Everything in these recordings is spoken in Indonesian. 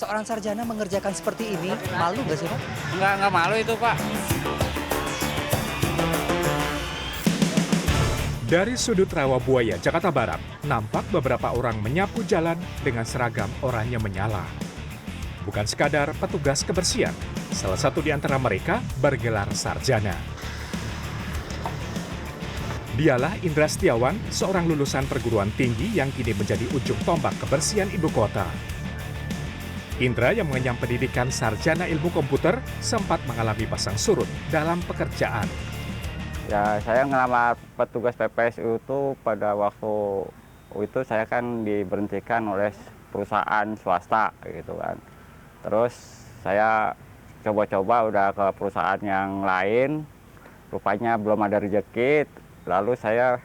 seorang sarjana mengerjakan seperti ini, malu nggak sih Pak? Nggak malu itu Pak. Dari sudut Rawabuaya, Jakarta Barat, nampak beberapa orang menyapu jalan dengan seragam oranye menyala. Bukan sekadar petugas kebersihan, salah satu di antara mereka bergelar sarjana. Dialah Indra Setiawan, seorang lulusan perguruan tinggi yang kini menjadi ujung tombak kebersihan ibu kota. Indra yang mengenyam pendidikan sarjana ilmu komputer sempat mengalami pasang surut dalam pekerjaan. Ya saya ngelamar petugas PPSU itu pada waktu itu saya kan diberhentikan oleh perusahaan swasta gitu kan. Terus saya coba-coba udah ke perusahaan yang lain, rupanya belum ada rezeki. Lalu saya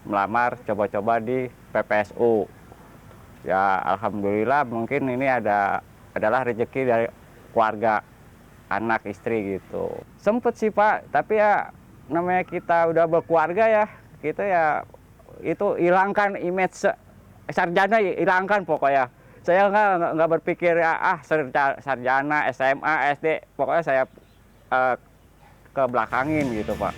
melamar coba-coba di PPSU. Ya alhamdulillah mungkin ini adalah rezeki dari keluarga, anak istri gitu. Sempet sih Pak, tapi ya namanya kita udah berkeluarga ya, kita ya itu hilangkan image sarjana, hilangkan pokoknya. Saya nggak berpikir ya sarjana SMA SD, pokoknya saya ke belakangin gitu Pak.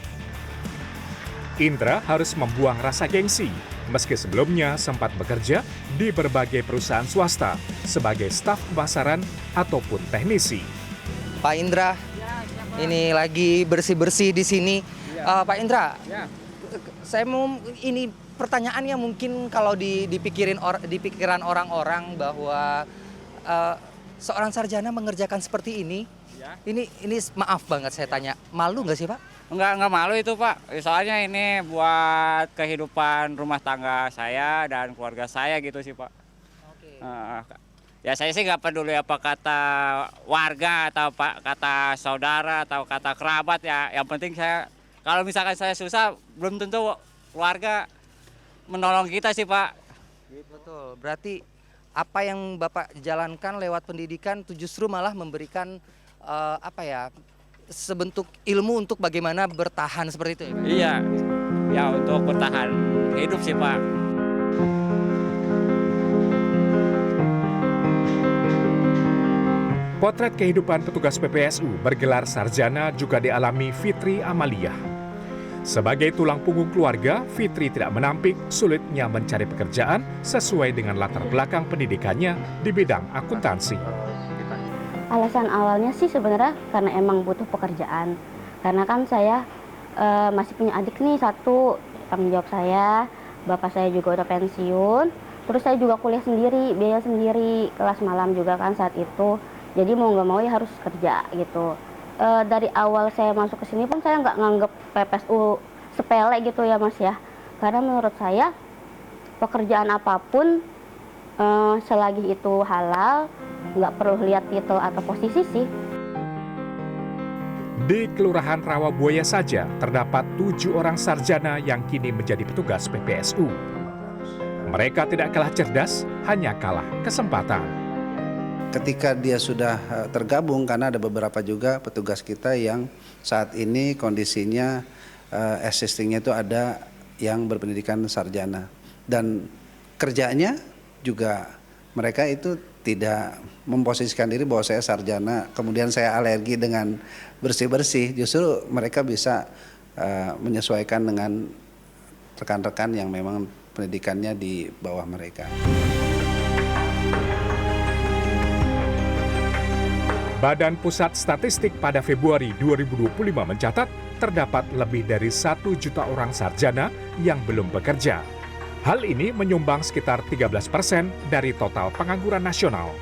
Indra harus membuang rasa gengsi, meski sebelumnya sempat bekerja di berbagai perusahaan swasta sebagai staf pemasaran ataupun teknisi. Pak Indra, ini lagi bersih-bersih di sini. Pak Indra, saya mau ini pertanyaannya mungkin kalau di pikiran orang-orang bahwa seorang sarjana mengerjakan seperti ini, ini maaf banget saya tanya, malu nggak sih Pak? Nggak malu itu Pak, soalnya ini buat kehidupan rumah tangga saya dan keluarga saya gitu sih Pak. Oke. Ya saya sih nggak peduli apa kata warga atau kata saudara atau kata kerabat ya, yang penting saya, kalau misalkan saya susah belum tentu keluarga menolong kita sih Pak. Betul, berarti apa yang Bapak jalankan lewat pendidikan itu justru malah memberikan sebentuk ilmu untuk bagaimana bertahan seperti itu ya? Iya, ya untuk bertahan hidup sih Pak. Potret kehidupan petugas PPSU bergelar sarjana juga dialami Fitri Amalia. Sebagai tulang punggung keluarga, Fitri tidak menampik sulitnya mencari pekerjaan sesuai dengan latar belakang pendidikannya di bidang akuntansi. Alasan awalnya sih sebenarnya karena emang butuh pekerjaan. Karena kan saya masih punya adik nih satu, tanggung jawab saya, bapak saya juga udah pensiun. Terus saya juga kuliah sendiri, biaya sendiri, kelas malam juga kan saat itu. Jadi mau nggak mau ya harus kerja gitu. Dari awal saya masuk ke sini pun saya nggak nganggep PPSU sepele gitu ya Mas ya. Karena menurut saya pekerjaan apapun selagi itu halal, nggak perlu lihat titel atau posisi sih. Di Kelurahan Rawabuaya saja terdapat 7 orang sarjana yang kini menjadi petugas PPSU. Mereka tidak kalah cerdas, hanya kalah kesempatan. Ketika dia sudah tergabung, karena ada beberapa juga petugas kita yang saat ini kondisinya existingnya itu ada yang berpendidikan sarjana. Dan kerjanya juga mereka itu tidak memposisikan diri bahwa saya sarjana, kemudian saya alergi dengan bersih-bersih. Justru mereka bisa menyesuaikan dengan rekan-rekan yang memang pendidikannya di bawah mereka. Badan Pusat Statistik pada Februari 2025 mencatat terdapat lebih dari 1 juta orang sarjana yang belum bekerja. Hal ini menyumbang sekitar 13% dari total pengangguran nasional.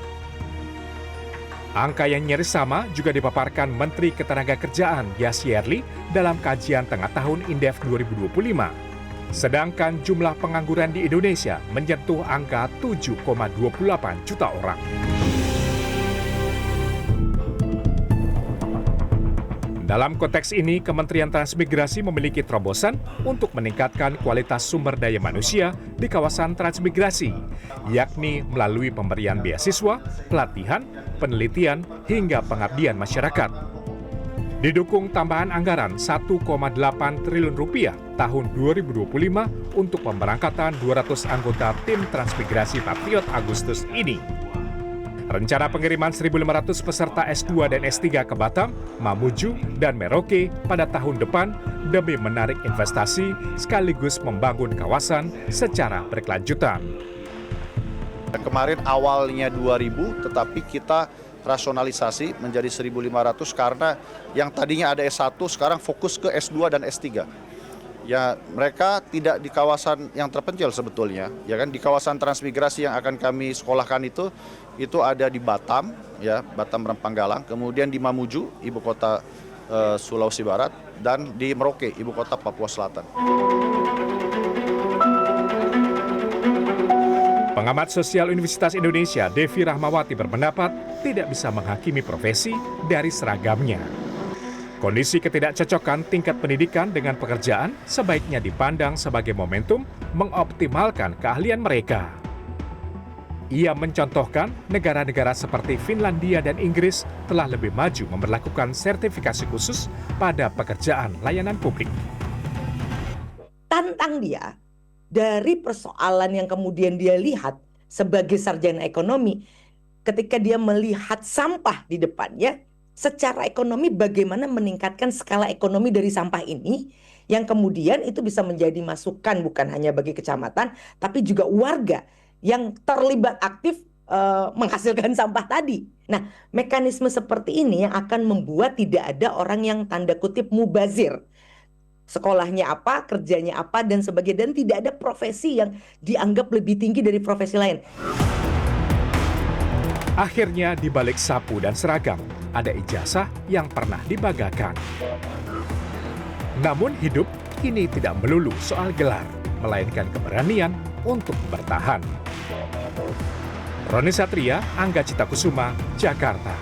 Angka yang nyaris sama juga dipaparkan Menteri Ketenagakerjaan Yassi Yerli dalam kajian tengah tahun Indef 2025. Sedangkan jumlah pengangguran di Indonesia menyentuh angka 7,28 juta orang. Dalam konteks ini, Kementerian Transmigrasi memiliki terobosan untuk meningkatkan kualitas sumber daya manusia di kawasan transmigrasi, yakni melalui pemberian beasiswa, pelatihan, penelitian, hingga pengabdian masyarakat. Didukung tambahan anggaran 1,8 triliun rupiah tahun 2025 untuk pemberangkatan 200 anggota tim transmigrasi Patriot Agustus ini. Rencana pengiriman 1.500 peserta S2 dan S3 ke Batam, Mamuju, dan Merauke pada tahun depan demi menarik investasi sekaligus membangun kawasan secara berkelanjutan. Kemarin awalnya 2.000, tetapi kita rasionalisasi menjadi 1.500 karena yang tadinya ada S1 sekarang fokus ke S2 dan S3. Ya, mereka tidak di kawasan yang terpencil sebetulnya, ya kan, di kawasan transmigrasi yang akan kami sekolahkan itu ada di Batam, ya, Batam Rempang Galang, kemudian di Mamuju, ibu kota Sulawesi Barat, dan di Merauke, ibu kota Papua Selatan. Pengamat sosial Universitas Indonesia, Devi Rahmawati berpendapat tidak bisa menghakimi profesi dari seragamnya. Kondisi ketidakcocokan tingkat pendidikan dengan pekerjaan sebaiknya dipandang sebagai momentum mengoptimalkan keahlian mereka. Ia mencontohkan negara-negara seperti Finlandia dan Inggris telah lebih maju memberlakukan sertifikasi khusus pada pekerjaan layanan publik. Tantang dia dari persoalan yang kemudian dia lihat sebagai sarjana ekonomi, ketika dia melihat sampah di depannya, secara ekonomi bagaimana meningkatkan skala ekonomi dari sampah ini yang kemudian itu bisa menjadi masukan bukan hanya bagi kecamatan tapi juga warga yang terlibat aktif menghasilkan sampah tadi. Nah, mekanisme seperti ini yang akan membuat tidak ada orang yang tanda kutip mubazir. Sekolahnya apa, kerjanya apa dan sebagainya, dan tidak ada profesi yang dianggap lebih tinggi dari profesi lain. Akhirnya di balik sapu dan seragam, ada ijazah yang pernah dibanggakan. Namun hidup kini tidak melulu soal gelar, melainkan keberanian untuk bertahan. Roni Satria, Angga Cita Kusuma, Jakarta.